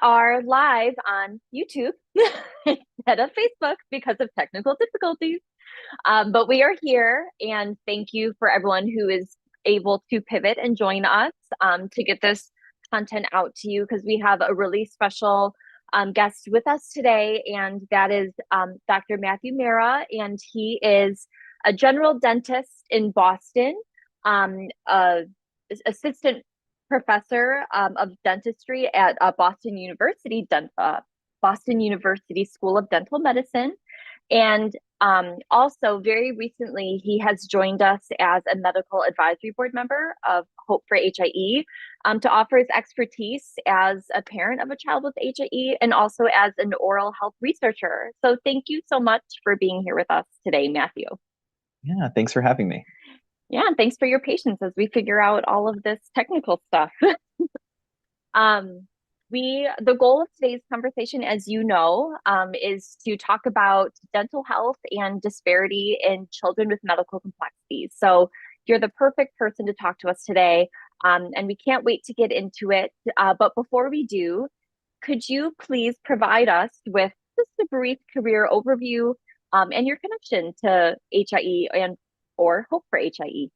are live on YouTube instead of Facebook because of technical difficulties. But we are here, and thank you for everyone who is able to pivot and join us to get this content out to you because we have a really special guest with us today, and that is Dr. Matthew Mara, and he is a general dentist in Boston, assistant professor of dentistry at Boston University School of Dental Medicine. And also, very recently, he has joined us as a medical advisory board member of Hope for HIE to offer his expertise as a parent of a child with HIE and also as an oral health researcher. So thank you so much for being here with us today, Matthew. Yeah, thanks for having me. Yeah, and thanks for your patience as we figure out all of this technical stuff. The goal of today's conversation, as you know, is to talk about dental health and disparity in children with medical complexities. So you're the perfect person to talk to us today, and we can't wait to get into it. But before we do, could you please provide us with just a brief career overview and your connection to HIE and or Hope for HIE?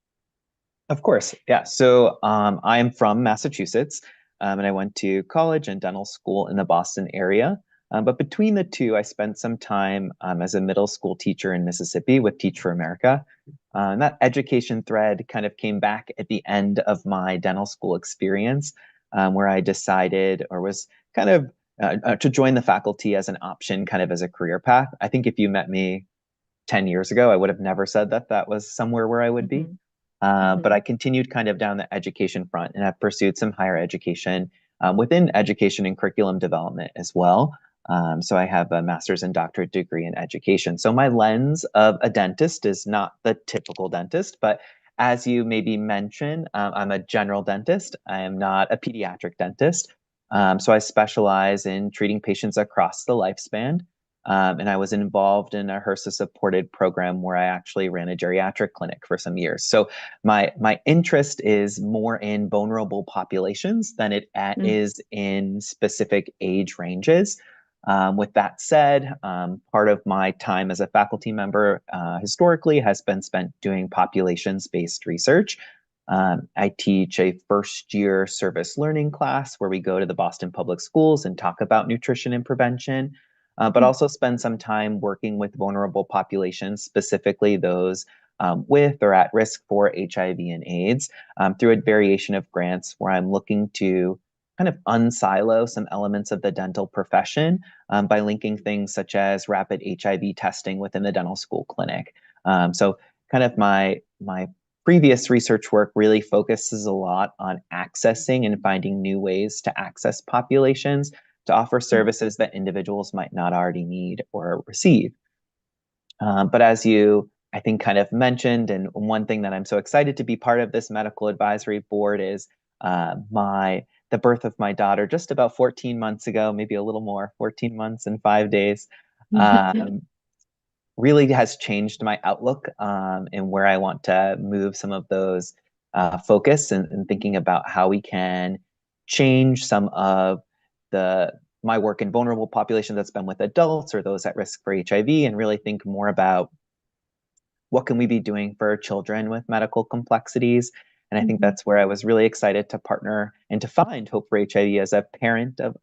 Of course, yeah. So I'm from Massachusetts, and I went to college and dental school in the Boston area. But between the two, I spent some time as a middle school teacher in Mississippi with Teach for America. And that education thread kind of came back at the end of my dental school experience, where I decided or was kind of to join the faculty as an option, kind of as a career path. I think if you met me 10 years ago, I would have never said that that was somewhere where I would be. But I continued kind of down the education front, and I've pursued some higher education within education and curriculum development as well. So I have a master's and doctorate degree in education. So my lens of a dentist is not the typical dentist, but as you maybe mentioned, I'm a general dentist. I am not a pediatric dentist. So I specialize in treating patients across the lifespan. And I was involved in a HRSA-supported program where I actually ran a geriatric clinic for some years. So my interest is more in vulnerable populations than it is in specific age ranges. With that said, part of my time as a faculty member historically has been spent doing populations-based research. I teach a first-year service learning class where we go to the Boston Public Schools and talk about nutrition and prevention. But also spend some time working with vulnerable populations, specifically those with or at risk for HIV and AIDS, through a variation of grants where I'm looking to kind of unsilo some elements of the dental profession by linking things such as rapid HIV testing within the dental school clinic. So kind of my previous research work really focuses a lot on accessing and finding new ways to access populations to offer services that individuals might not already need or receive. But as you, I think, kind of mentioned, and one thing that I'm so excited to be part of this medical advisory board is the birth of my daughter just about 14 months ago, maybe a little more, 14 months and 5 days, really has changed my outlook and where I want to move some of those focus and thinking about how we can change some of my work in vulnerable populations that's been with adults or those at risk for HIV, and really think more about what can we be doing for children with medical complexities. And I think that's where I was really excited to partner and to find Hope for HIE as a parent of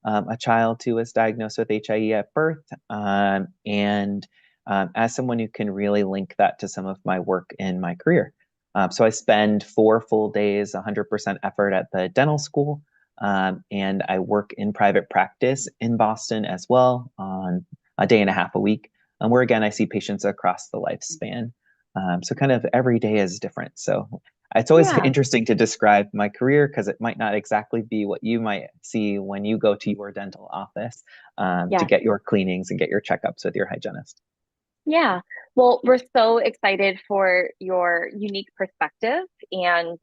a child who was diagnosed with HIE at birth, and as someone who can really link that to some of my work in my career. So I spend 4 full days, 100% effort at the dental school. And I work in private practice in Boston as well on a day and a half a week, where again, I see patients across the lifespan. So kind of every day is different. So it's always interesting to describe my career because it might not exactly be what you might see when you go to your dental office to get your cleanings and get your checkups with your hygienist. Yeah, well, we're so excited for your unique perspective, and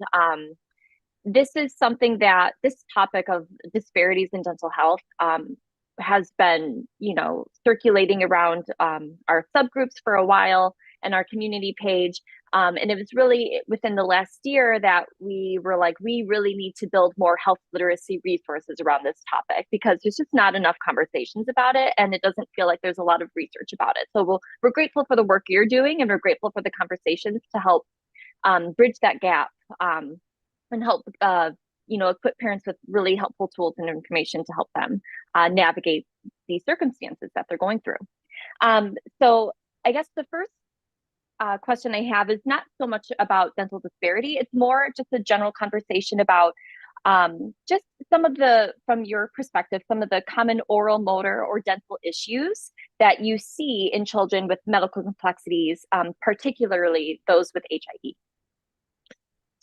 this is something that this topic of disparities in dental health has been, circulating around our subgroups for a while and our community page. And it was really within the last year that we were like, we really need to build more health literacy resources around this topic because there's just not enough conversations about it. And it doesn't feel like there's a lot of research about it. So we're grateful for the work you're doing, and we're grateful for the conversations to help bridge that gap, and help equip parents with really helpful tools and information to help them navigate these circumstances that they're going through. So I guess the first question I have is not so much about dental disparity. It's more just a general conversation about just some of from your perspective, some of the common oral, motor, or dental issues that you see in children with medical complexities, particularly those with HIE.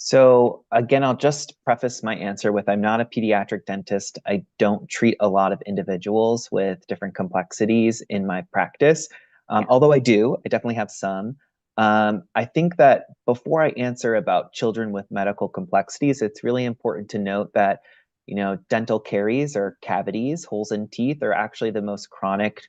So again, I'll just preface my answer with I'm not a pediatric dentist. I don't treat a lot of individuals with different complexities in my practice. Although I definitely have some. I think that before I answer about children with medical complexities, it's really important to note that, dental caries or cavities, holes in teeth, are actually the most chronic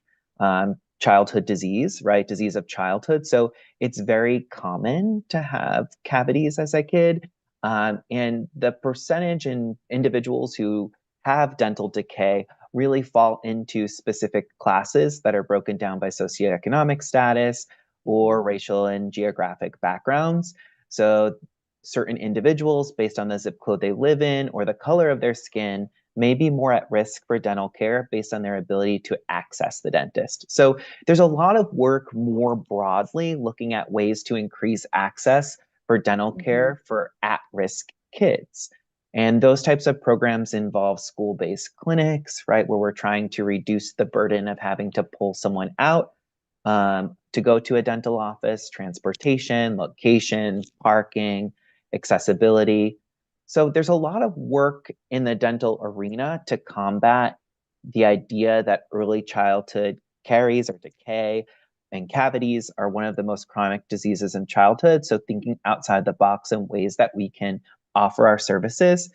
childhood disease, right? Disease of childhood. So it's very common to have cavities as a kid. And the percentage in individuals who have dental decay really fall into specific classes that are broken down by socioeconomic status or racial and geographic backgrounds. So certain individuals, based on the zip code they live in or the color of their skin, may be more at risk for dental care based on their ability to access the dentist. So there's a lot of work more broadly looking at ways to increase access for dental care for at-risk kids. And those types of programs involve school-based clinics, right, where we're trying to reduce the burden of having to pull someone out to go to a dental office, transportation, locations, parking, accessibility. So there's a lot of work in the dental arena to combat the idea that early childhood caries or decay and cavities are one of the most chronic diseases in childhood. So thinking outside the box in ways that we can offer our services.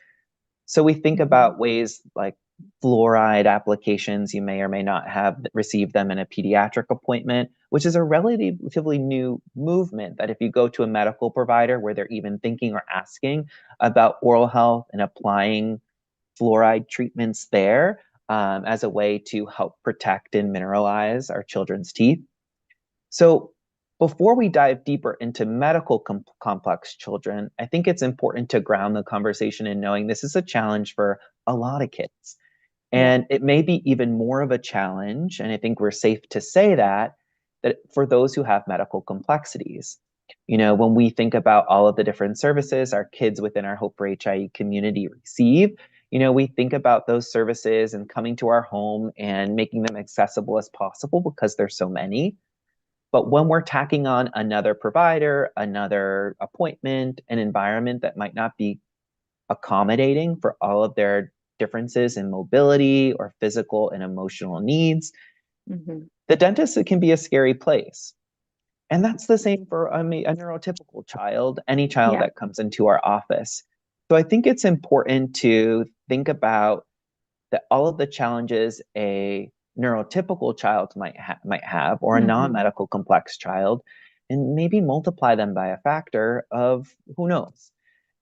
So we think about ways like fluoride applications. You may or may not have received them in a pediatric appointment, which is a relatively new movement that if you go to a medical provider where they're even thinking or asking about oral health and applying fluoride treatments there as a way to help protect and mineralize our children's teeth. So before we dive deeper into medical complex children, I think it's important to ground the conversation in knowing this is a challenge for a lot of kids. And it may be even more of a challenge, and I think we're safe to say that for those who have medical complexities. When we think about all of the different services our kids within our Hope for HIE community receive, we think about those services and coming to our home and making them accessible as possible because there's so many. But when we're tacking on another provider, another appointment, an environment that might not be accommodating for all of their differences in mobility or physical and emotional needs, the dentist, it can be a scary place. And that's the same for a neurotypical child, any child that comes into our office. So I think it's important to think about all of the challenges a neurotypical child might have, or a non-medical complex child, and maybe multiply them by a factor of who knows.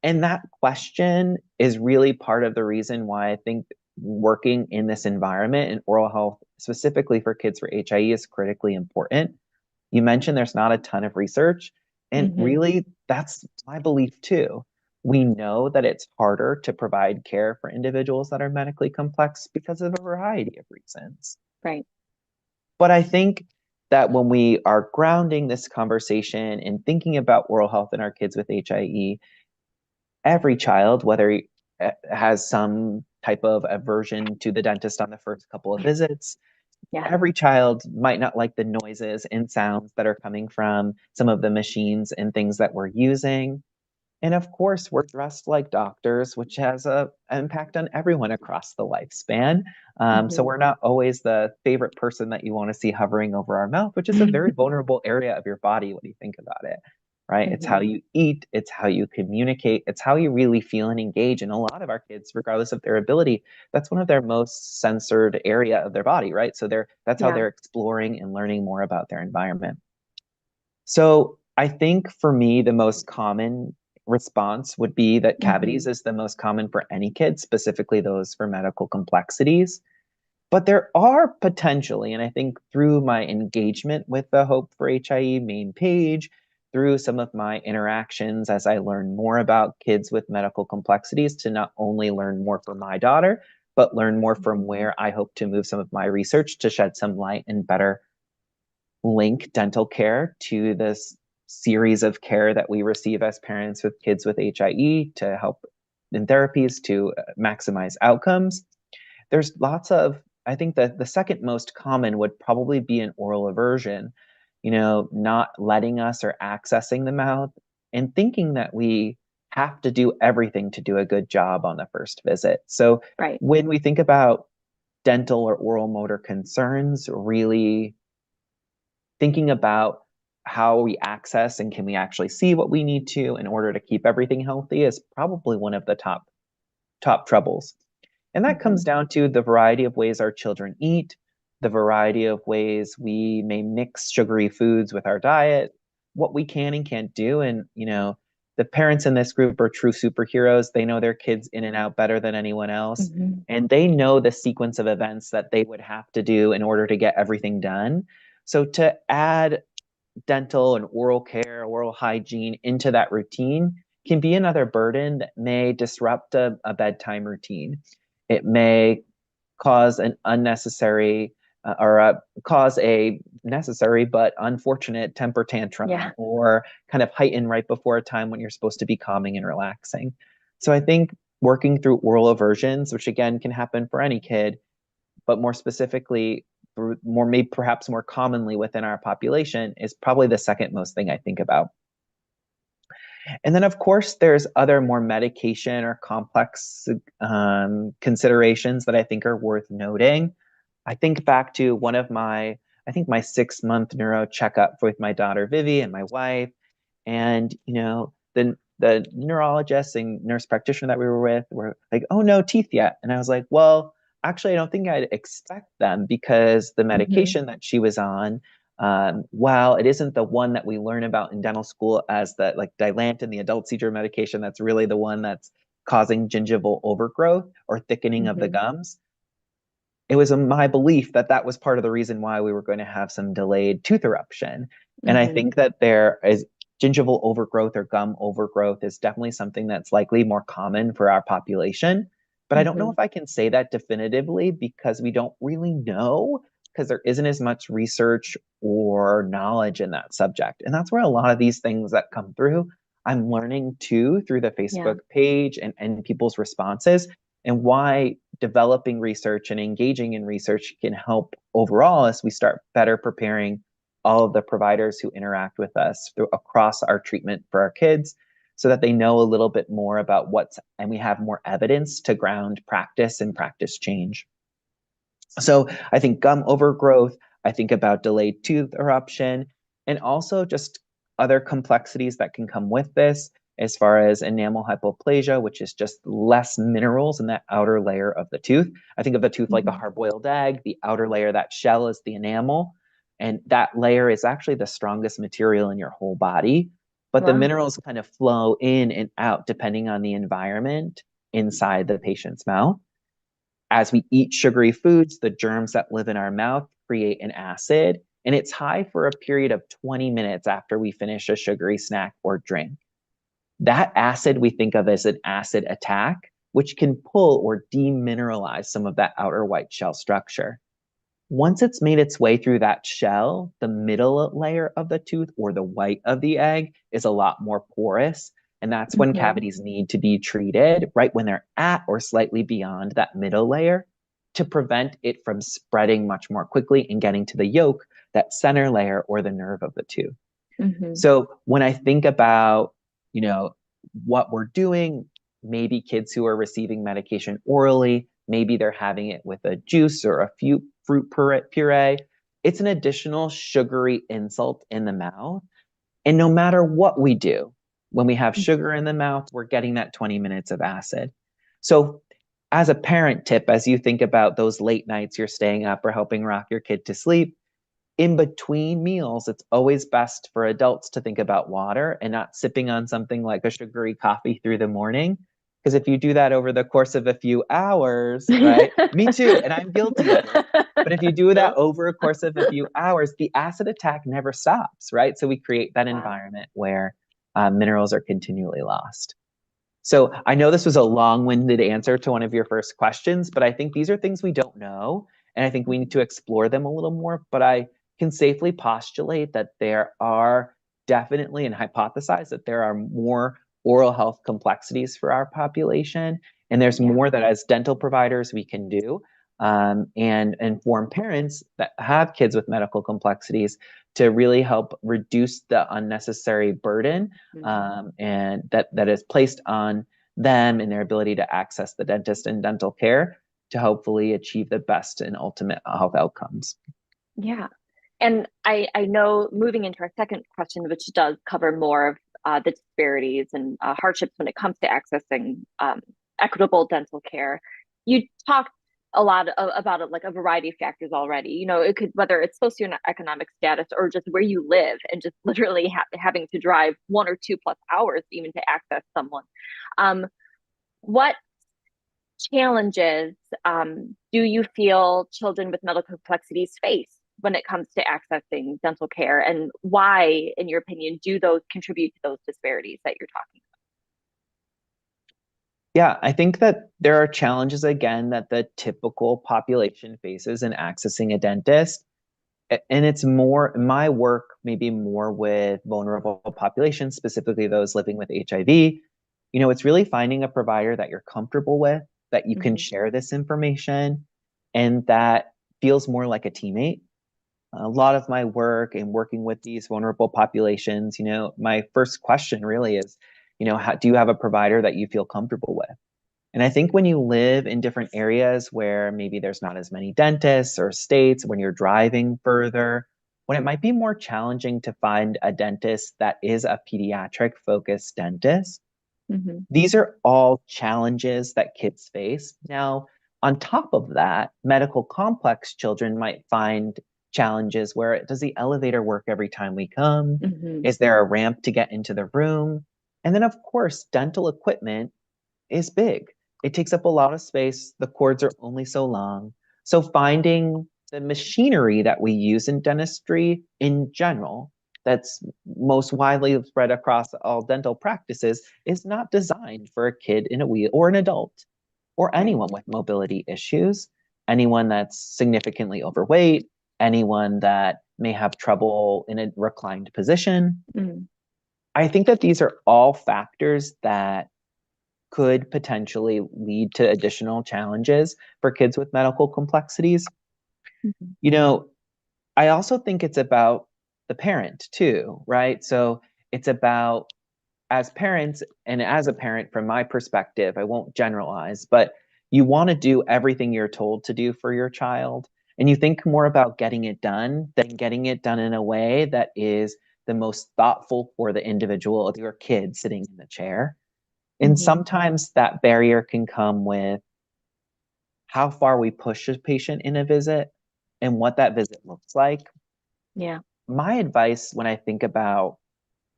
And that question is really part of the reason why I think working in this environment in oral health, specifically for kids for HIE, is critically important. You mentioned there's not a ton of research, and really that's my belief too. We know that it's harder to provide care for individuals that are medically complex because of a variety of reasons. Right. But I think that when we are grounding this conversation and thinking about oral health in our kids with HIE, every child, whether he has some type of aversion to the dentist on the first couple of visits, every child might not like the noises and sounds that are coming from some of the machines and things that we're using. And of course, we're dressed like doctors, which has an impact on everyone across the lifespan. So we're not always the favorite person that you want to see hovering over our mouth, which is a very vulnerable area of your body when you think about it, right? It's how you eat, it's how you communicate, it's how you really feel and engage. And a lot of our kids, regardless of their ability, that's one of their most censored area of their body, right? So that's how they're exploring and learning more about their environment. So I think for me, the most common response would be that cavities Hmm. is the most common for any kid, specifically those for medical complexities. But there are potentially, and I think through my engagement with the Hope for HIE main page, through some of my interactions as I learn more about kids with medical complexities, to not only learn more for my daughter, but learn more from where I hope to move some of my research to shed some light and better link dental care to this series of care that we receive as parents with kids with HIE to help in therapies to maximize outcomes. There's lots of, I think that the second most common would probably be an oral aversion, not letting us or accessing the mouth and thinking that we have to do everything to do a good job on the first visit. So Right. when we think about dental or oral motor concerns, really thinking about how we access and can we actually see what we need to in order to keep everything healthy is probably one of the top troubles. And that Hmm. comes down to the variety of ways our children eat, the variety of ways we may mix sugary foods with our diet, what we can and can't do. And, the parents in this group are true superheroes. They know their kids in and out better than anyone else. Hmm. And they know the sequence of events that they would have to do in order to get everything done. So to add dental and oral care, oral hygiene into that routine can be another burden that may disrupt a bedtime routine. It may cause an unnecessary cause a necessary but unfortunate temper tantrum Yeah. or kind of heighten right before a time when you're supposed to be calming and relaxing. So I think working through oral aversions, which again can happen for any kid, but more specifically, more maybe perhaps more commonly within our population, is probably the second most thing I think about. And then, of course, there's other more medication or complex considerations that I think are worth noting. I think back to I think my 6 month neuro checkup with my daughter Vivi and my wife, and the neurologist and nurse practitioner that we were with were like, "Oh, no teeth yet," and I was like, "Well, actually, I don't think I'd expect them because the Hmm. medication that she was on." While it isn't the one that we learn about in dental school as the like Dilantin, the adult seizure medication, that's really the one that's causing gingival overgrowth or thickening of the Hmm. gums. It was my belief that that was part of the reason why we were going to have some delayed tooth eruption. And I Hmm. think that there is gingival overgrowth or gum overgrowth is definitely something that's likely more common for our population. But I don't know Hmm. if I can say that definitively because we don't really know because there isn't as much research or knowledge in that subject. And that's where a lot of these things that come through, I'm learning too through the Yeah. Facebook page and people's responses and why developing research and engaging in research can help overall as we start better preparing all of the providers who interact with us across our treatment for our kids so that they know a little bit more about and we have more evidence to ground practice and practice change. So I think gum overgrowth, I think about delayed tooth eruption, and also just other complexities that can come with this, as far as enamel hypoplasia, which is just less minerals in that outer layer of the tooth. I think of the tooth like a Hmm. hard-boiled egg. The outer layer, that shell, is the enamel, and that layer is actually the strongest material in your whole body. But the Wow. minerals kind of flow in and out depending on the environment inside the patient's mouth. As we eat sugary foods, the germs that live in our mouth create an acid, and it's high for a period of 20 minutes after we finish a sugary snack or drink. That acid we think of as an acid attack, which can pull or demineralize some of that outer white shell structure. Once it's made its way through that shell, the middle layer of the tooth or the white of the egg is a lot more porous. And that's when Hmm. cavities need to be treated right when they're at or slightly beyond that middle layer to prevent it from spreading much more quickly and getting to the yolk, that center layer or the nerve of the tooth. Hmm. So when I think about, you know, what we're doing, maybe kids who are receiving medication orally, maybe they're having it with a juice or a few fruit puree. It's an additional sugary insult in the mouth. And no matter what we do, when we have sugar in the mouth, we're getting that 20 minutes of acid. So as a parent tip, as you think about those late nights you're staying up or helping rock your kid to sleep, in between meals, it's always best for adults to think about water and not sipping on something like a sugary coffee through the morning. Because if you do that over the course of a few hours, right? Me too, and I'm guilty of it. But if you do that No. over a course of a few hours, the acid attack never stops, right? So we create that Wow. environment where minerals are continually lost. So I know this was a long-winded answer to one of your first questions, but I think these are things we don't know, and I think we need to explore them a little more. But I can safely postulate that there are definitely and hypothesize that there are more oral health complexities for our population, and there's Yeah. more that as dental providers we can do, and inform parents that have kids with medical complexities to really help reduce the unnecessary burden and that is placed on them and their ability to access the dentist and dental care to hopefully achieve the best and ultimate health outcomes. Yeah. And I know moving into our second question, which does cover more of the disparities and hardships when it comes to accessing equitable dental care, you talked a lot about it, like a variety of factors already. You know, it could, whether it's socioeconomic status or just where you live and just literally having to drive 1 or 2 plus hours even to access someone. What challenges do you feel children with medical complexities face when it comes to accessing dental care, and why, in your opinion, do those contribute to those disparities that you're talking Yeah, I think that there are challenges again that the typical population faces in accessing a dentist. And it's more my work, maybe more with vulnerable populations, specifically those living with HIV. You know, it's really finding a provider that you're comfortable with, that you can about? share this information, and that feels more like a teammate. A lot of my work in working with these vulnerable populations, you know, my first question really is, you know, do you have a provider that you feel comfortable with? And I think when you live in different areas where maybe there's not as many dentists or states, when you're driving further, when it might be more challenging to find a dentist that is a pediatric focused dentist, Mm-hmm. these are all challenges that kids face. Now, on top of that, medical complex children might find challenges where does the elevator work every time we come? Mm-hmm. Is there a ramp to get into the room? And then, of course, dental equipment is big. It takes up a lot of space. The cords are only so long. So finding the machinery that we use in dentistry in general, that's most widely spread across all dental practices, is not designed for a kid in a wheel or an adult or Right. anyone with mobility issues, anyone that's significantly overweight, anyone that may have trouble in a reclined position. Mm-hmm. I think that these are all factors that could potentially lead to additional challenges for kids with medical complexities. You know, I also think it's about the parent too, right? So it's about as parents, and as a parent, from my perspective, I won't generalize, but you want to do everything you're told to do for your child. And you think more about getting it done than getting it done in a way that is the most thoughtful for the individual of your kid sitting in the chair. And Mm-hmm. sometimes that barrier can come with how far we push a patient in a visit and what that visit looks like. Yeah. My advice when I think about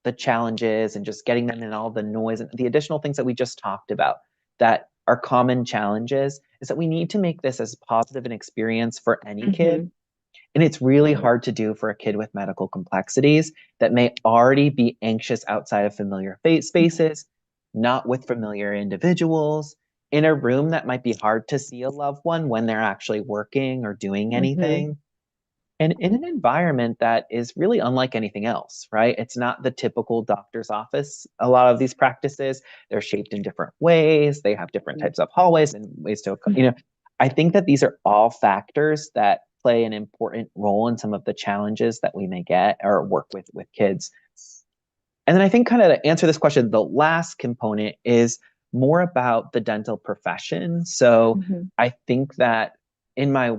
the challenges and just getting them in all the noise and the additional things that we just talked about that are common challenges is that we need to make this as positive an experience for any kid. Mm-hmm. And it's really hard to do for a kid with medical complexities that may already be anxious outside of familiar spaces, not with familiar individuals, in a room that might be hard to see a loved one when they're actually working or doing Mm-hmm. anything. And in an environment that is really unlike anything else, right? It's not the typical doctor's office. A lot of these practices, they're shaped in different ways. They have different types of hallways and ways to, you know, I think that these are all factors that play an important role in some of the challenges that we may get or work with kids. And then I think kind of to answer this question, the last component is more about the dental profession. So Mm-hmm. I think that in my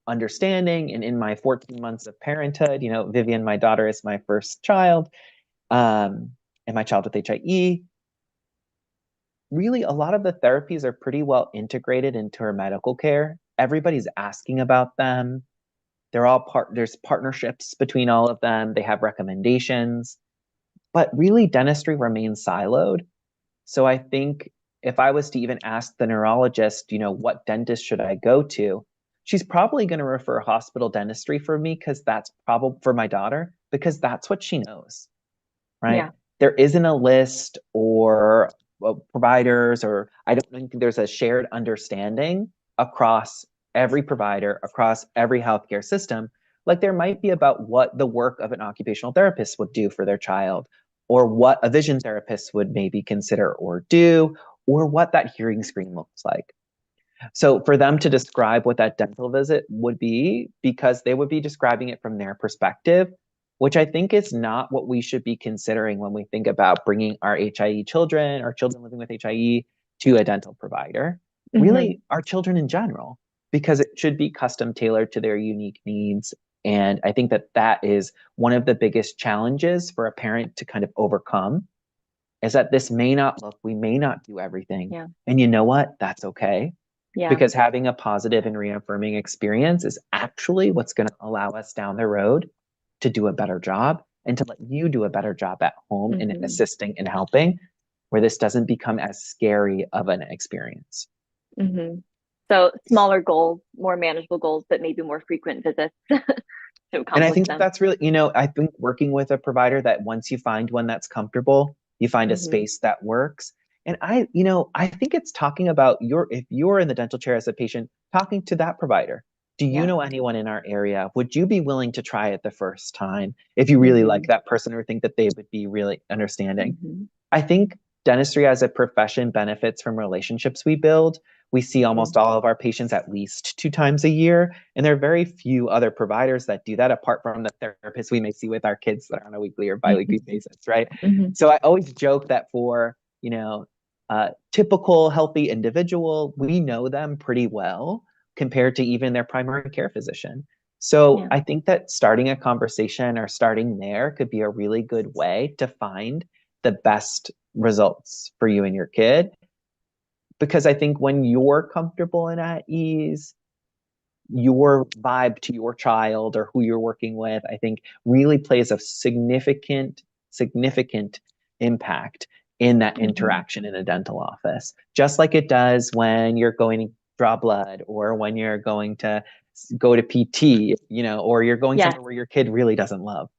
understanding and in my 14 months of parenthood, you know, Vivian, my daughter, is my first child, and my child with HIE. Really, a lot of the therapies are pretty well integrated into her medical care. Everybody's asking about them. There's partnerships between all of them. They have recommendations, but really dentistry remains siloed. So I think if I was to even ask the neurologist, what dentist should I go to? She's probably going to refer hospital dentistry for me because that's probably for my daughter, because that's what she knows, right? Yeah. There isn't a list or providers, or I don't think there's a shared understanding across every provider, across every healthcare system, like there might be about what the work of an occupational therapist would do for their child, or what a vision therapist would maybe consider or do, or what that hearing screen looks like. So for them to describe what that dental visit would be, because they would be describing it from their perspective, which I think is not what we should be considering when we think about bringing our HIE children, or children living with HIE, to a dental provider. Mm-hmm. Really, our children in general, because it should be custom tailored to their unique needs. And I think that that is one of the biggest challenges for a parent to kind of overcome, is that this may not look, we may not do everything. Yeah. And you know what? That's okay, Yeah. because having a positive and reaffirming experience is actually what's going to allow us down the road to do a better job, and to let you do a better job at home in Mm-hmm. assisting and helping, where this doesn't become as scary of an experience. Mm-hmm. So smaller goals, more manageable goals, but maybe more frequent visits to And I accomplish think that them. that's really, I think working with a provider, that once you find one that's comfortable, you find a Mm-hmm. space that works. And I think it's talking about if you're in the dental chair as a patient, talking to that provider. Do you Yeah. know anyone in our area? Would you be willing to try it the first time if you really like Mm-hmm. that person, or think that they would be really understanding? Mm-hmm. I think dentistry as a profession benefits from relationships we build. We see almost Mm-hmm. all of our patients at least 2 times a year, and there are very few other providers that do that, apart from the therapists we may see with our kids that are on a weekly or biweekly basis, right? Mm-hmm. So I always joke that for, a typical healthy individual, we know them pretty well compared to even their primary care physician. So Yeah. I think that starting a conversation, or starting there, could be a really good way to find the best results for you and your kid. Because I think when you're comfortable and at ease, your vibe to your child or who you're working with, I think really plays a significant impact in that Mm-hmm. interaction in a dental office. Just like it does when you're going to draw blood, or when you're going to go to PT, or you're going Yes. somewhere where your kid really doesn't love.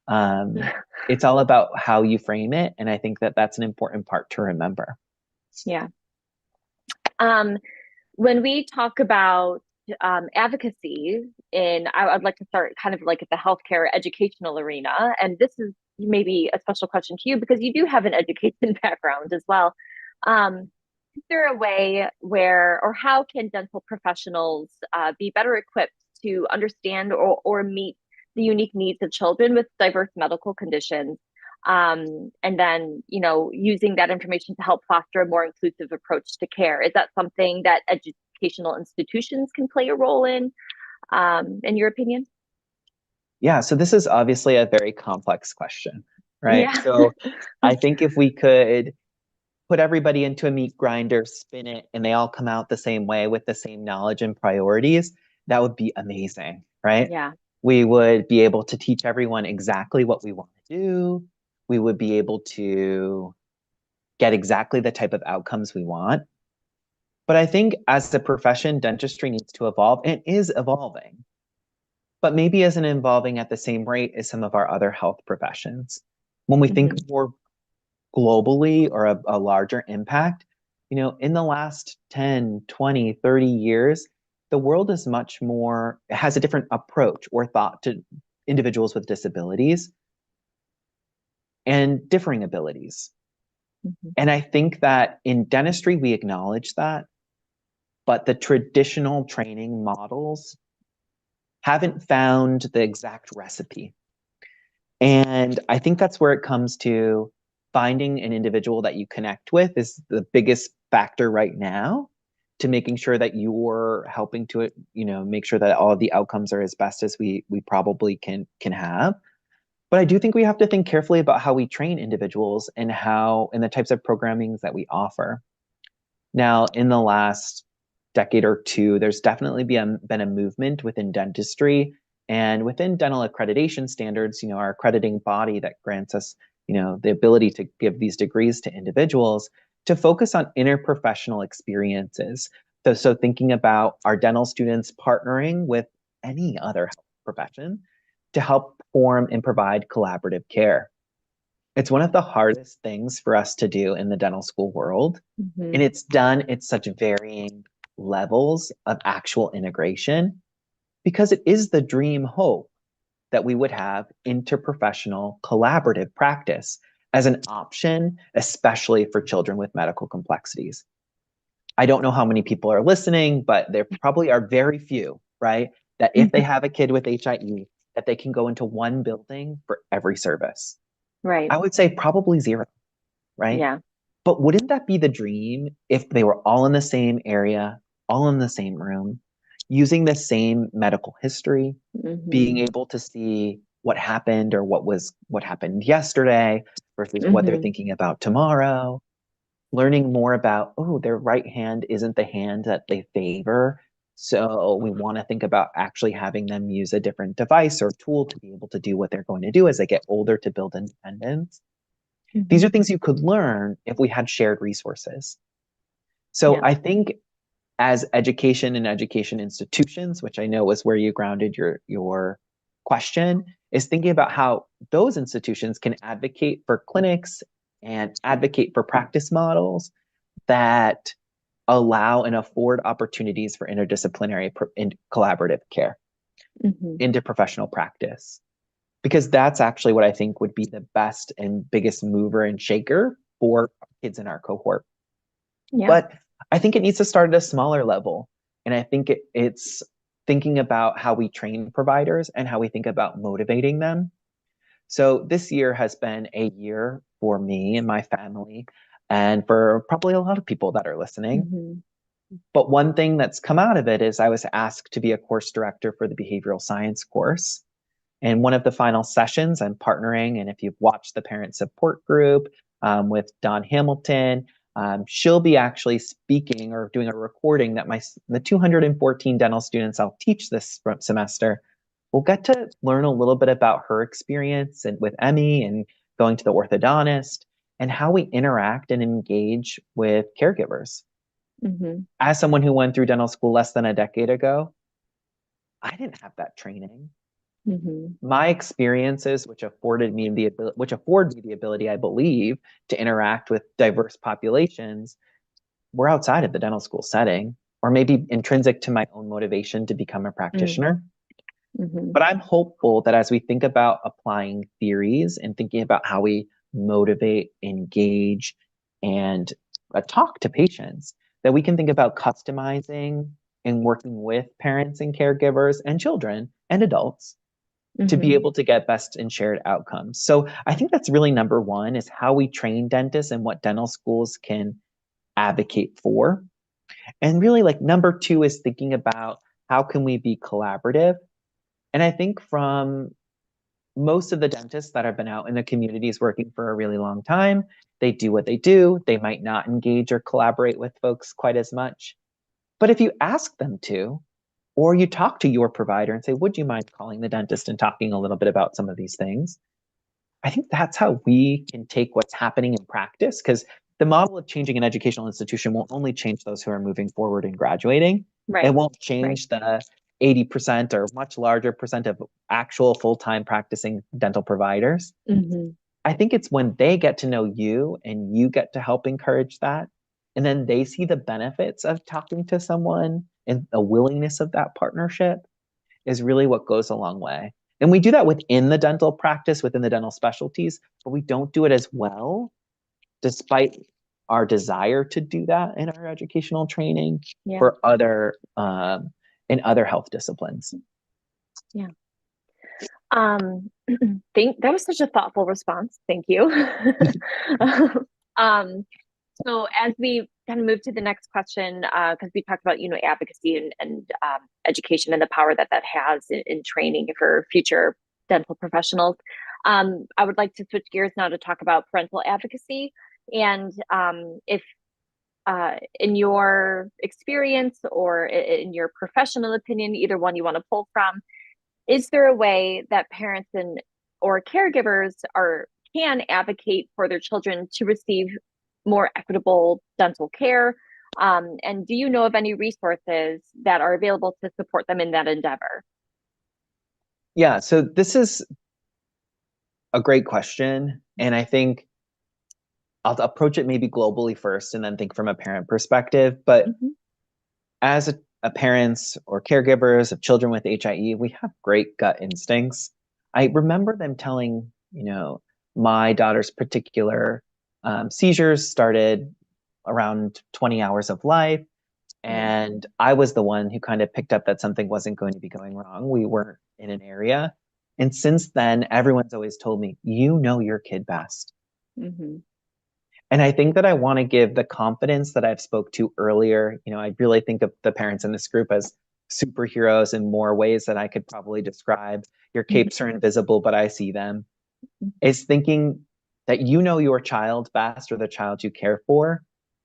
Um, Yeah. it's all about how you frame it. And I think that that's an important part to remember. Yeah. Um, when we talk about advocacy, I'd like to start kind of like at the healthcare educational arena. And this is maybe a special question to you because you do have an education background as well. Is there a way where, or how can dental professionals be better equipped to understand or meet the unique needs of children with diverse medical conditions? And then, using that information to help foster a more inclusive approach to care. Is that something that educational institutions can play a role in your opinion? Yeah, so this is obviously a very complex question, right? Yeah. So I think if we could put everybody into a meat grinder, spin it, and they all come out the same way with the same knowledge and priorities, that would be amazing, right? Yeah. We would be able to teach everyone exactly what we want to do. We would be able to get exactly the type of outcomes we want. But I think as a profession, dentistry needs to evolve, and it is evolving, but maybe isn't evolving at the same rate as some of our other health professions. When we think Mm-hmm. more globally, or a larger impact, in the last 10, 20, 30 years, the world is much more, has a different approach or thought to individuals with disabilities and differing abilities. Mm-hmm. And I think that in dentistry, we acknowledge that, but the traditional training models haven't found the exact recipe. And I think that's where it comes to finding an individual that you connect with is the biggest factor right now, to making sure that you're helping to, make sure that all of the outcomes are as best as we probably can have. But I do think we have to think carefully about how we train individuals, and the types of programmings that we offer. Now, in the last decade or two, there's definitely been a movement within dentistry And within dental accreditation standards, our accrediting body that grants us, the ability to give these degrees to individuals, to focus on interprofessional experiences. So thinking about our dental students partnering with any other health profession to help form and provide collaborative care. It's one of the hardest things for us to do in the dental school world. And it's done at such varying levels of actual integration because it is the dream hope that we would have interprofessional collaborative practice as an option, especially for children with medical complexities. I don't know how many people are listening, but there probably are very few, right? That if they have a kid with HIE, that they can go into one building for every service. Right. I would say probably zero, right? Yeah. But wouldn't that be the dream if they were all in the same area, all in the same room, using the same medical history, being able to see what happened or what happened yesterday versus what they're thinking about tomorrow, learning more about, oh, their right hand isn't the hand that they favor. So we want to think about actually having them use a different device or tool to be able to do what they're going to do as they get older to build independence. These are things you could learn if we had shared resources. So I think as education and education institutions, which I know was where you grounded your question, is thinking about how those institutions can advocate for clinics and advocate for practice models that allow and afford opportunities for interdisciplinary and collaborative care into professional practice. Because that's actually what I think would be the best and biggest mover and shaker for kids in our cohort. Yeah. But I think it needs to start at a smaller level. And I think it's thinking about how we train providers and how we think about motivating them. So this year has been a year for me and my family, and for probably a lot of people that are listening. But one thing that's come out of it is I was asked to be a course director for the behavioral science course. And one of the final sessions, I'm partnering, and if you've watched the parent support group with Dawn Hamilton, she'll be actually speaking or doing a recording that the 214 dental students I'll teach this semester will get to learn a little bit about her experience and with Emmy and going to the orthodontist and how we interact and engage with caregivers. As someone who went through dental school less than a decade ago, I didn't have that training. My experiences, which afford me the ability, I believe, to interact with diverse populations, were outside of the dental school setting, or maybe intrinsic to my own motivation to become a practitioner. But I'm hopeful that as we think about applying theories and thinking about how we motivate, engage, and talk to patients, that we can think about customizing and working with parents and caregivers and children and adults to be able to get best and shared outcomes. So I think that's really number one, is how we train dentists and what dental schools can advocate for. And really, like, number two is thinking about how can we be collaborative. And I think from most of the dentists that have been out in the communities working for a really long time, they do what they do. They might not engage or collaborate with folks quite as much. But if you ask them to, or you talk to your provider and say, would you mind calling the dentist and talking a little bit about some of these things? I think that's how we can take what's happening in practice, because the model of changing an educational institution won't only change those who are moving forward and graduating. It won't change the 80% or much larger percent of actual full-time practicing dental providers. I think it's when they get to know you and you get to help encourage that, and then they see the benefits of talking to someone and the willingness of that partnership is really what goes a long way. And we do that within the dental practice, within the dental specialties, but we don't do it as well, despite our desire to do that in our educational training for other in other health disciplines. Yeah. That was such a thoughtful response. Thank you. So as we kind of move to the next question, because we talked about, advocacy and education and the power that has in training for future dental professionals, I would like to switch gears now to talk about parental advocacy. And if in your experience or in your professional opinion, either one you want to pull from, Is there a way that parents and or caregivers are can advocate for their children to receive more equitable dental care? And do you know of any resources that are available to support them in that endeavor? Yeah, so this is a great question. And I think I'll approach it maybe globally first and then think from a parent perspective. But Mhm. as a parents or caregivers of children with HIE, we have great gut instincts. I remember them telling, my daughter's particular seizures started around 20 hours of life. Mm, And I was the one who kind of picked up that something wasn't going to be going wrong. We weren't in an area. And since then, everyone's always told me, you know your kid best. mhm, And I think that I want to give the confidence that I've spoke to earlier. I really think of the parents in this group as superheroes in more ways than I could probably describe. Your mhm, capes are invisible, but I see them. mhm, Is thinking that you know your child best or the child you care for.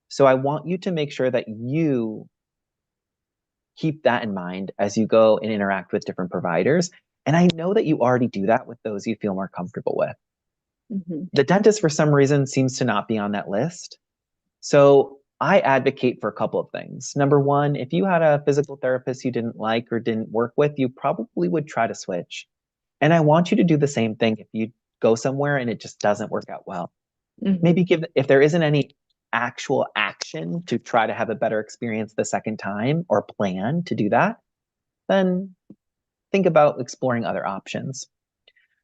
So I want you to make sure that you keep that in mind as you go and interact with different providers. And I know that you already do that with those you feel more comfortable with. mhm, The dentist, for some reason, seems to not be on that list. So I advocate for a couple of things. Number one, if you had a physical therapist you didn't like or didn't work with, you probably would try to switch. And I want you to do the same thing if you go somewhere and it just doesn't work out well. mhm, Maybe if there isn't any actual action to try to have a better experience the second time or plan to do that, then think about exploring other options.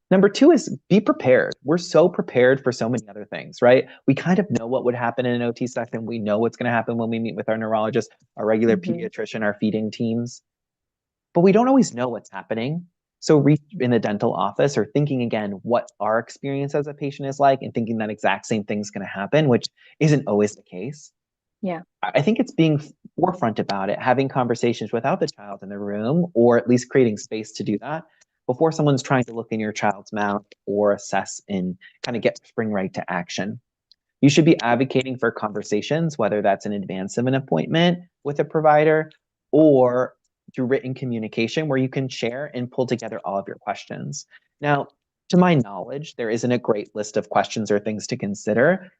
Number two is be prepared. We're so prepared for so many other things, right? We kind of know what would happen in an OT session. We know what's going to happen when we meet with our neurologist, our regular mhm, pediatrician, our feeding teams, but we don't always know what's happening. So reach in the dental office or thinking again what our experience as a patient is like and thinking that exact same thing's going to happen, which isn't always the case. yeah. I think it's being forefront about it, having conversations without the child in the room, or at least creating space to do that before someone's trying to look in your child's mouth or assess and kind of get spring right to action. You should be advocating for conversations, whether that's in advance of an appointment with a provider or through written communication where you can share and pull together all of your questions. Now, to my knowledge, there isn't a great list of questions or things to consider,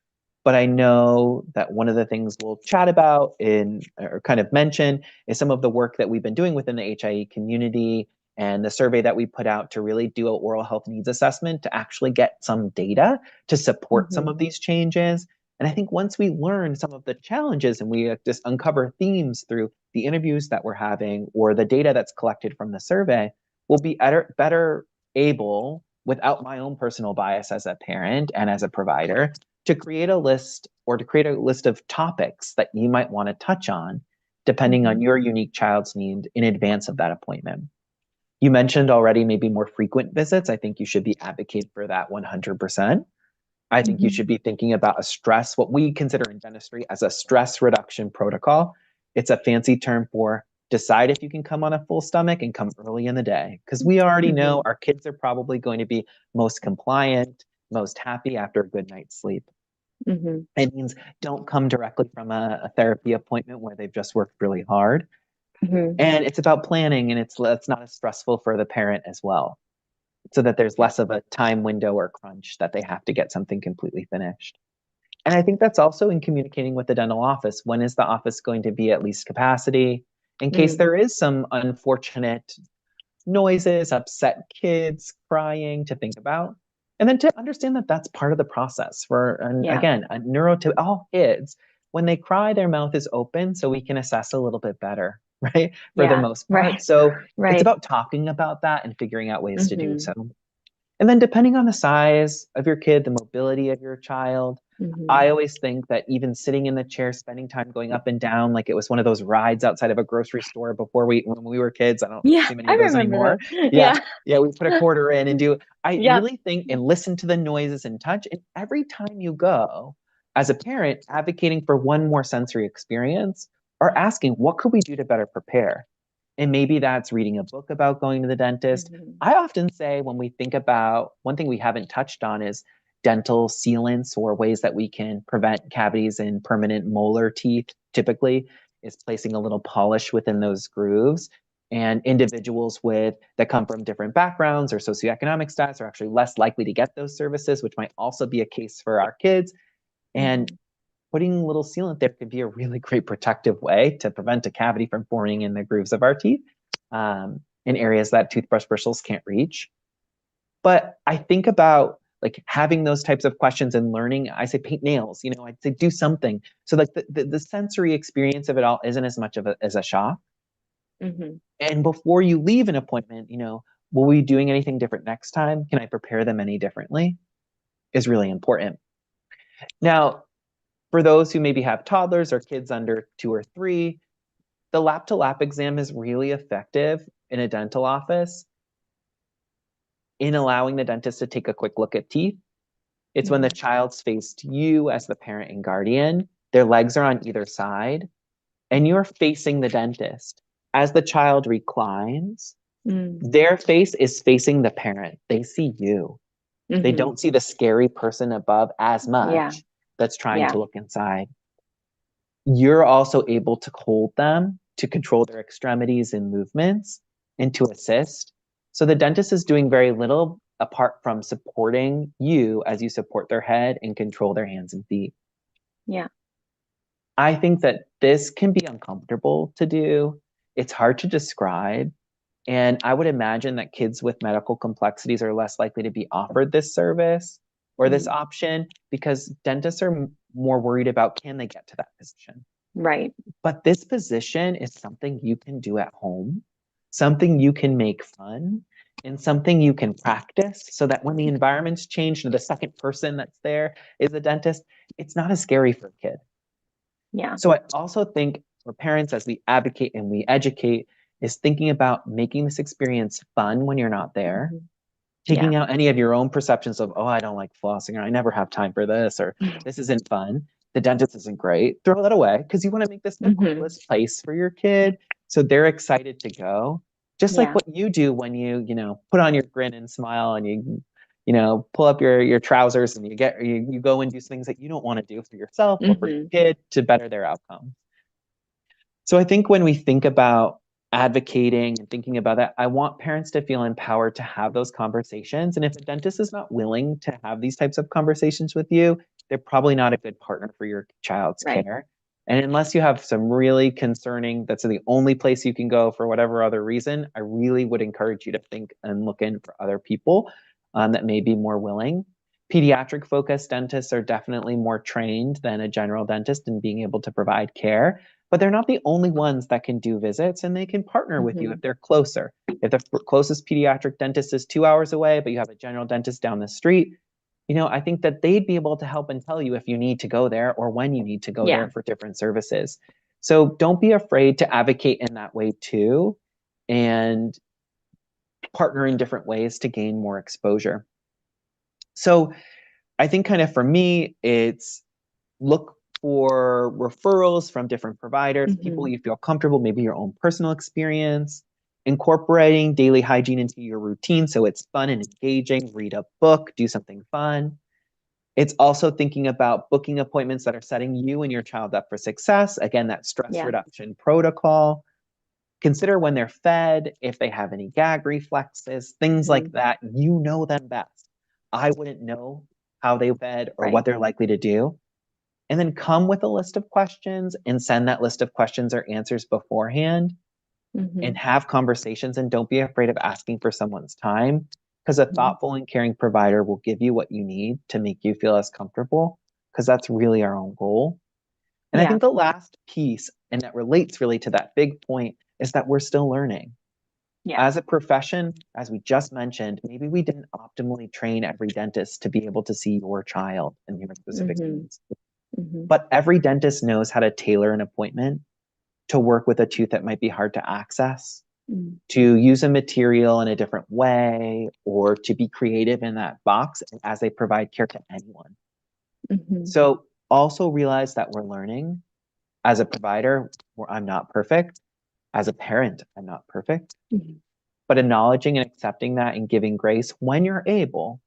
but I know that one of the things we'll chat about in or kind of mention is some of the work that we've been doing within the HIE community and the survey that we put out to really do an oral health needs assessment to actually get some data to support some Mhm, of these changes. And I think once we learn some of the challenges and we just uncover themes through the interviews that we're having or the data that's collected from the survey, we'll be better able, without my own personal bias as a parent and as a provider, to create a list or to create a list of topics that you might want to touch on depending on mhm, your unique child's need in advance of that appointment. You mentioned already maybe more frequent visits. I think you should be advocating for that 100%. I think you mhm, should be thinking about a stress, what we consider in dentistry as a stress reduction protocol. It's a fancy term for decide if you can come on a full stomach and come early in the day. Because we already know mhm, our kids are probably going to be most compliant, most happy after a good night's sleep. mhm, It means don't come directly from a therapy appointment where they've just worked really hard. mhm. And it's about planning and it's not as stressful for the parent as well, so that there's Yeah. less of a time window or crunch that they have to get something completely finished. And I think that's also in communicating with the dental office. When is the office going to be at least capacity? In case Mm, there is some unfortunate noises, upset kids crying to think about. And then to understand that that's part of the process for, and yeah. again, a neuro all kids, when they cry, their mouth is open so we can assess a little bit better, right? For the Yeah. most part. Right. So it's Right. about talking about that and figuring out ways to do Mhm, so. And then depending on the size of your kid, the mobility of your child, mhm. I always think that even sitting in the chair, spending time going up and down, like it was one of those rides outside of a grocery store before when we were kids. I don't Yeah, see many I of those remember anymore. those. Yeah. Yeah. Yeah. We put a quarter in and do, I Yep. really think and listen to the noises and touch. And every time you go, as a parent, advocating for one more sensory experience or asking, what could we do to better prepare? And maybe that's reading a book about going to the dentist. Mhm, I often say when we think about one thing we haven't touched on is dental sealants or ways that we can prevent cavities in permanent molar teeth, typically, is placing a little polish within those grooves. And individuals that come from different backgrounds or socioeconomic status are actually less likely to get those services, which might also be a case for our kids. And putting a little sealant there could be a really great protective way to prevent a cavity from forming in the grooves of our teeth, in areas that toothbrush bristles can't reach. But I think about like having those types of questions and learning. I say paint nails, I'd say do something. So like the sensory experience of it all isn't as much as a shock. And before you leave an appointment, will we be doing anything different next time? Can I prepare them any differently? Is really important. Now, for those who maybe have toddlers or kids under 2 or 3, the lap to lap exam is really effective in a dental office in allowing the dentist to take a quick look at teeth. It's when the child's faced you as the parent and guardian, their legs are on either side, and you're facing the dentist. As the child reclines, their face is facing the parent. They see you. They don't see the scary person above as much that's trying to look inside. You're also able to hold them, to control their extremities and movements, and to assist. So the dentist is doing very little apart from supporting you as you support their head and control their hands and feet. Yeah. I think that this can be uncomfortable to do. It's hard to describe. And I would imagine that kids with medical complexities are less likely to be offered this service or this option because dentists are more worried about, can they get to that position? Right. But this position is something you can do at home, something you can make fun, and something you can practice so that when the environment's changed and the second person that's there is a dentist, it's not as scary for a kid. Yeah. So I also think for parents, as we advocate and we educate, is thinking about making this experience fun when you're not there, taking out any of your own perceptions of, oh, I don't like flossing, or I never have time for this, or this isn't fun. The dentist isn't great. Throw that away because you want to make this the coolest place for your kid. So they're excited to go. Just like what you do when you put on your grin and smile and you pull up your trousers and you go and do things that you don't want to do for yourself or for your kid to better their outcome. So I think when we think about advocating and thinking about that, I want parents to feel empowered to have those conversations. And if a dentist is not willing to have these types of conversations with you, they're probably not a good partner for your child's care. And unless you have some really concerning, that's the only place you can go for whatever other reason, I really would encourage you to think and look in for other people that may be more willing. Pediatric focused dentists are definitely more trained than a general dentist in being able to provide care, but they're not the only ones that can do visits, and they can partner with you if they're closer. If the closest pediatric dentist is 2 hours away, but you have a general dentist down the street, I think that they'd be able to help and tell you if you need to go there or when you need to go there for different services. So don't be afraid to advocate in that way too, and partner in different ways to gain more exposure. So I think kind of for me, it's look for referrals from different providers, people you feel comfortable, maybe your own personal experience, incorporating daily hygiene into your routine so it's fun and engaging, read a book, do something fun. It's also thinking about booking appointments that are setting you and your child up for success. Again, that stress reduction protocol. Consider when they're fed, if they have any gag reflexes, things like that. You know them best. I wouldn't know how they fed or what they're likely to do. And then come with a list of questions and send that list of questions or answers beforehand and have conversations, and don't be afraid of asking for someone's time, because a thoughtful and caring provider will give you what you need to make you feel as comfortable, because that's really our own goal. And I think the last piece, and that relates really to that big point, is that we're still learning. As a profession, as we just mentioned, maybe we didn't optimally train every dentist to be able to see your child and your specific needs. But every dentist knows how to tailor an appointment to work with a tooth that might be hard to access, to use a material in a different way, or to be creative in that box as they provide care to anyone. So also realize that we're learning. As a provider, I'm not perfect. As a parent, I'm not perfect. But acknowledging and accepting that and giving grace when you're able,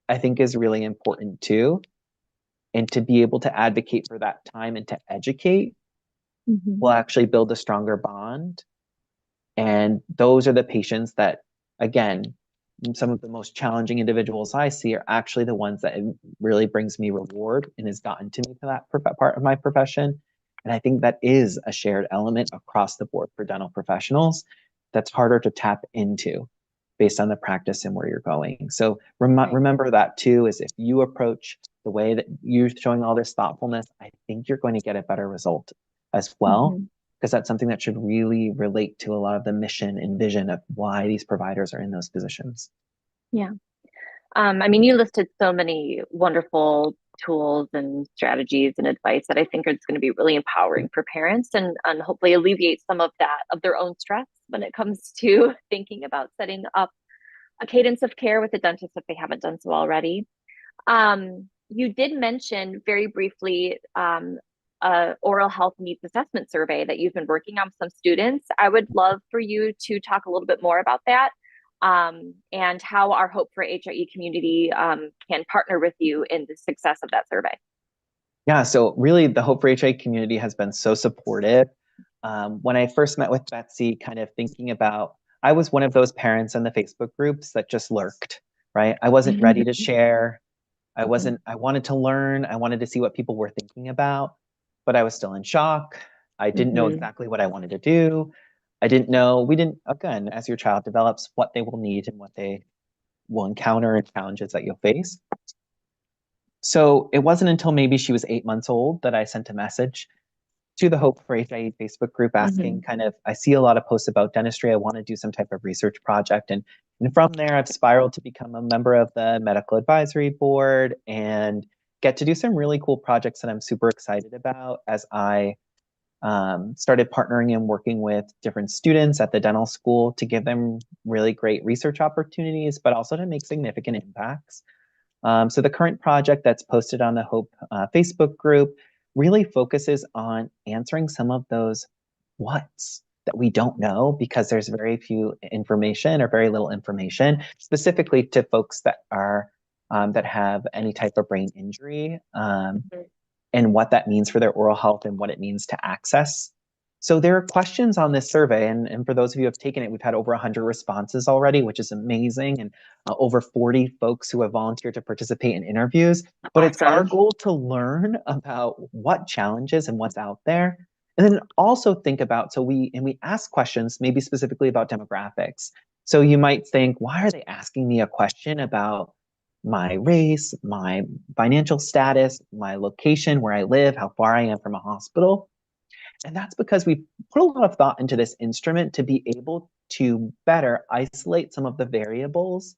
I think is really important too. And to be able to advocate for that time and to educate will actually build a stronger bond And those are the patients that, again, some of the most challenging individuals I see are actually the ones that it really brings me reward and has gotten to me to that part of my profession. And I think that is a shared element across the board for dental professionals that's harder to tap into based on the practice and where you're going. So remember that too, is if you approach the way that you're showing all this thoughtfulness, I think you're going to get a better result as well, Mm-hmm. because that's something that should really relate to a lot of the mission and vision of why these providers are in those positions. Yeah. I mean, you listed so many wonderful tools and strategies and advice that I think is going to be really empowering for parents and hopefully alleviate some of that, of their own stress when it comes to thinking about setting up a cadence of care with a dentist if they haven't done so already. You did mention very briefly a oral health needs assessment survey that you've been working on with some students. I would love for you to talk a little bit more about that, and how our Hope for HIE community can partner with you in the success of that survey. Yeah, so really the Hope for HIE community has been so supportive. When I first met with Betsy, kind of thinking about, I was one of those parents in the Facebook groups that just lurked, right? I wasn't ready to share. I wanted to learn. I wanted to see what people were thinking about, but I was still in shock. I didn't know Mm-hmm. exactly what I wanted to do. I didn't know, we didn't, again, as your child develops, what they will need and what they will encounter and challenges that you'll face. So it wasn't until maybe she was 8 months old that I sent a message to the Hope for HIE Facebook group Mm-hmm. asking kind of, I see a lot of posts about dentistry. I want to do some type of research project. And from there, I've spiraled to become a member of the medical advisory board and get to do some really cool projects that I'm super excited about as I started partnering and working with different students at the dental school to give them really great research opportunities, but also to make significant impacts. So the current project that's posted on the Hope Facebook group really focuses on answering some of those what's that we don't know because there's very few information or very little information, specifically to folks that are that have any type of brain injury, and what that means for their oral health and what it means to access. So there are questions on this survey, and for those of you who have taken it, we've had over 100 responses already, which is amazing, and over 40 folks who have volunteered to participate in interviews. But it's our Awesome. goal to learn about what challenges and what's out there, and then also think about, so we ask questions maybe specifically about demographics. So you might think, why are they asking me a question about my race, my financial status, my location, where I live, how far I am from a hospital? And that's because we put a lot of thought into this instrument to be able to better isolate some of the variables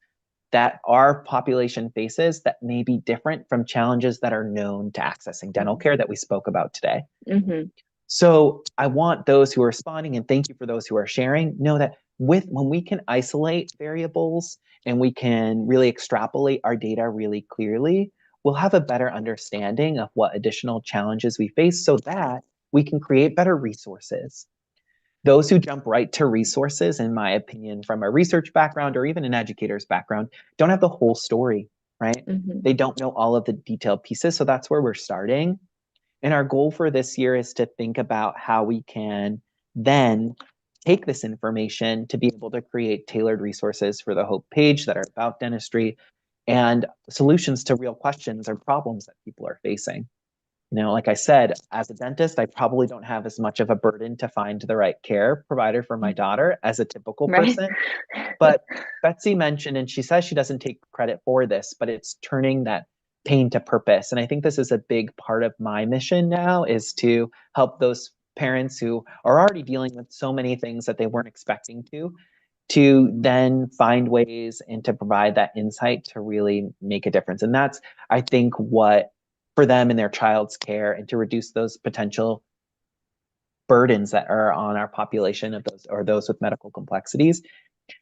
that our population faces that may be different from challenges that are known to accessing dental care that we spoke about today. Mm-hmm. So I want those who are responding, and thank you for those who are sharing, know that when we can isolate variables and we can really extrapolate our data really clearly, we'll have a better understanding of what additional challenges we face so that we can create better resources. Those who jump right to resources, in my opinion, from a research background or even an educator's background, don't have the whole story, right? Mm-hmm. They don't know all of the detailed pieces. So that's where we're starting. And our goal for this year is to think about how we can then take this information to be able to create tailored resources for the Hope page that are about dentistry and solutions to real questions or problems that people are facing. You know, like I said, as a dentist, I probably don't have as much of a burden to find the right care provider for my daughter as a typical Right. person. But Betsy mentioned, and she says she doesn't take credit for this, but it's turning that pain to purpose. And I think this is a big part of my mission now, is to help those parents who are already dealing with so many things that they weren't expecting to then find ways and to provide that insight to really make a difference. And that's, I think, what for them in their child's care, and to reduce those potential burdens that are on our population of those or those with medical complexities.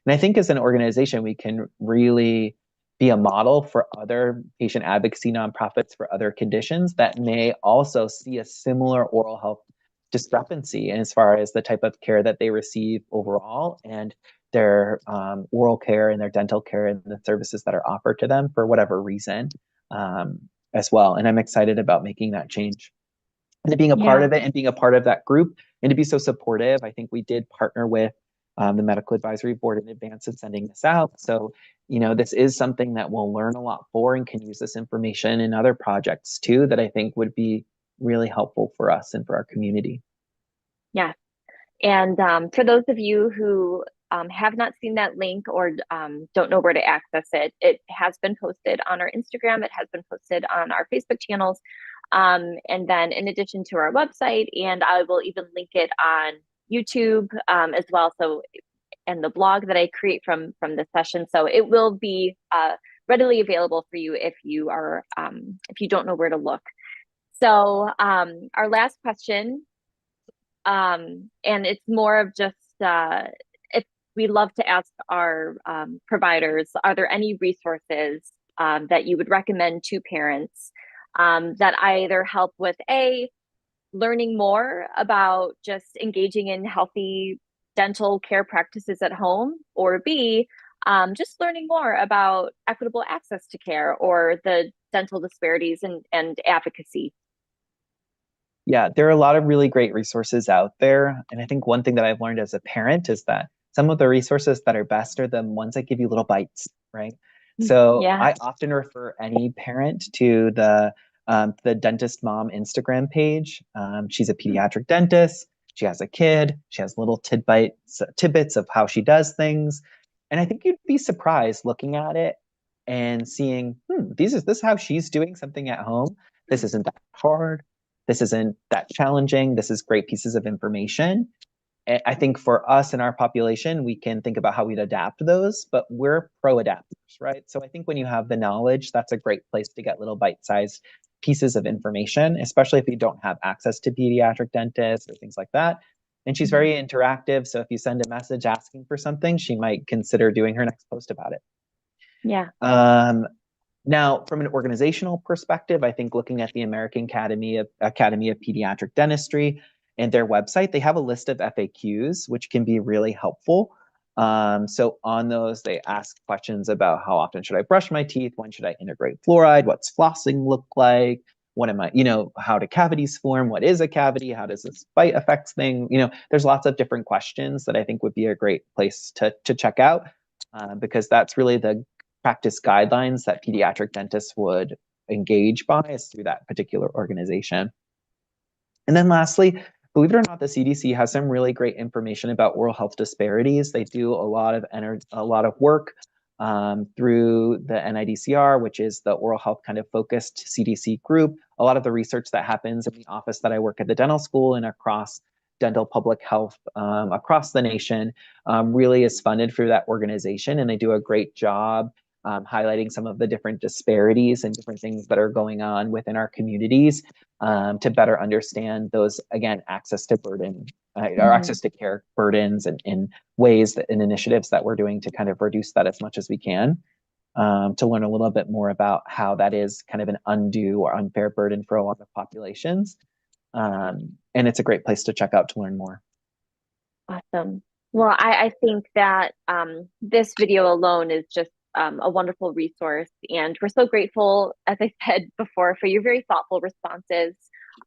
And I think as an organization, we can really be a model for other patient advocacy nonprofits for other conditions that may also see a similar oral health discrepancy as far as the type of care that they receive overall and their oral care and their dental care and the services that are offered to them for whatever reason, um, as well. And I'm excited about making that change and to being a part Yeah. of it and being a part of that group and to be so supportive. I think we did partner with the medical advisory board in advance of sending this out. So, this is something that we'll learn a lot for and can use this information in other projects too, that I think would be really helpful for us and for our community. Yeah. And for those of you who have not seen that link or don't know where to access it, it has been posted on our Instagram. It has been posted on our Facebook channels. And then in addition to our website, and I will even link it on YouTube as well. So, and the blog that I create from the session. So it will be readily available for you if you are if you don't know where to look. So our last question, and it's more of just if we love to ask our providers, are there any resources that you would recommend to parents that either help with learning more about just engaging in healthy dental care practices at home, or B, just learning more about equitable access to care or the dental disparities and advocacy? Yeah, there are a lot of really great resources out there. And I think one thing that I've learned as a parent is that some of the resources that are best are the ones that give you little bites, right? So Yeah. I often refer any parent to the dentist mom Instagram page. She's a pediatric dentist. She has a kid. She has little tidbits of how she does things. And I think you'd be surprised looking at it and seeing, this is how she's doing something at home. This isn't that hard. This isn't that challenging. This is great pieces of information. I think for us in our population, we can think about how we'd adapt those, but we're pro adapters, right? So I think when you have the knowledge, that's a great place to get little bite-sized pieces of information, especially if you don't have access to pediatric dentists or things like that. And she's very interactive. So if you send a message asking for something, she might consider doing her next post about it. Yeah. Now, from an organizational perspective, I think looking at the American Academy of Pediatric Dentistry and their website, they have a list of FAQs, which can be really helpful. So on those, they ask questions about how often should I brush my teeth? When should I integrate fluoride? What's flossing look like? What am I, how do cavities form? What is a cavity? How does this bite affect things? There's lots of different questions that I think would be a great place to check out because that's really the practice guidelines that pediatric dentists would engage by is through that particular organization. And then lastly, believe it or not, the CDC has some really great information about oral health disparities. They do a lot of work through the NIDCR, which is the oral health kind of focused CDC group. A lot of the research that happens in the office that I work at the dental school and across dental public health across the nation really is funded through that organization. And they do a great job highlighting some of the different disparities and different things that are going on within our communities to better understand those, again, access to burden or access to care burdens and in ways that in initiatives that we're doing to kind of reduce that as much as we can to learn a little bit more about how that is kind of an undue or unfair burden for a lot of populations. And it's a great place to check out to learn more. Awesome. Well, I think that this video alone is just a wonderful resource. And we're so grateful, as I said before, for your very thoughtful responses.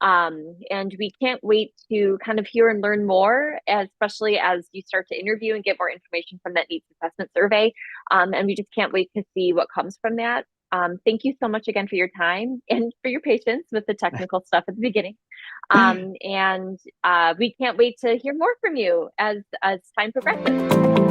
And we can't wait to kind of hear and learn more, especially as you start to interview and get more information from that needs assessment survey. And we just can't wait to see what comes from that. Thank you so much again for your time and for your patience with the technical stuff at the beginning. And we can't wait to hear more from you as time progresses.